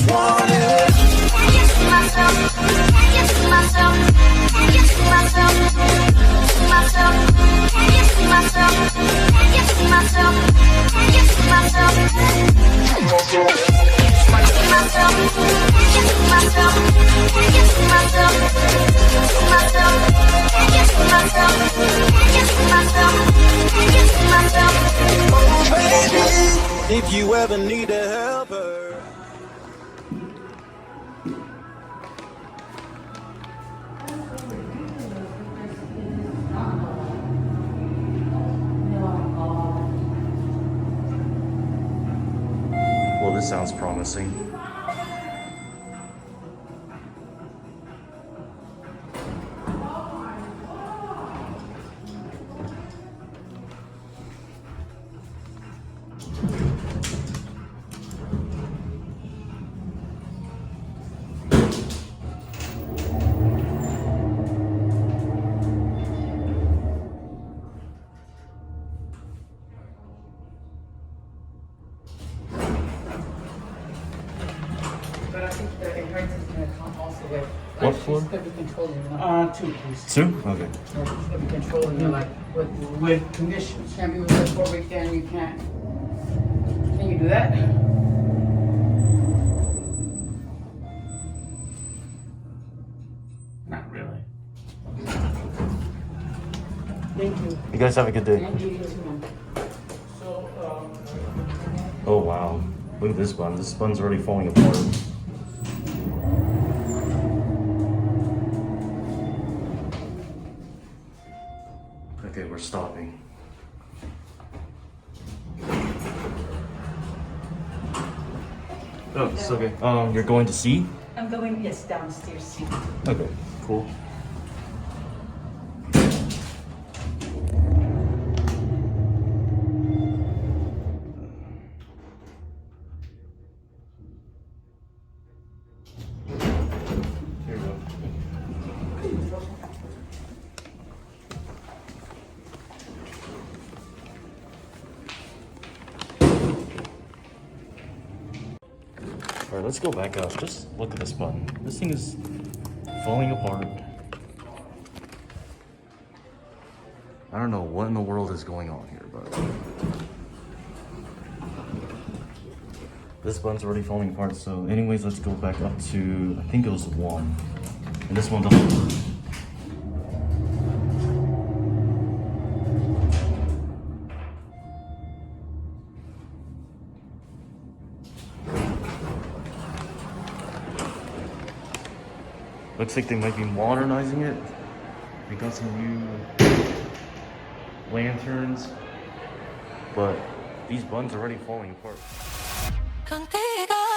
just want it. Can you see myself? Can you see myself? Can you see myself? See myself? Can you see myself? Can you see myself? Can you see myself? See myself? Can you see myself? Can you see myself? See myself? Can you see myself? Can you see myself? Can you see myself? Oh baby, if you ever need a helper. Well, this sounds promising. But I think the inheritance is going to come also with. What floor? She's going to be controlling you. 2, please. 2? Okay. She's going to be controlling you, like, with conditions. Can't be with her for a weekend, you can't. Can you do that? Not really. Thank you. You guys have a good day. Thank you, you too, man. So, Oh wow. Look at this bun. This bun's already falling apart. Okay, we're stopping. Oh, it's okay. You're going to C? I'm going, yes, downstairs, see. Okay, cool. Here we go. Alright, let's go back up. Just look at this button. This thing is falling apart. I don't know what in the world is going on here, but this button's already falling apart. So anyways, let's go back up to, I think it was 1. And this one doesn't work. Looks like they might be modernizing it. They got some new lanterns, but these buttons are already falling apart. Contigo.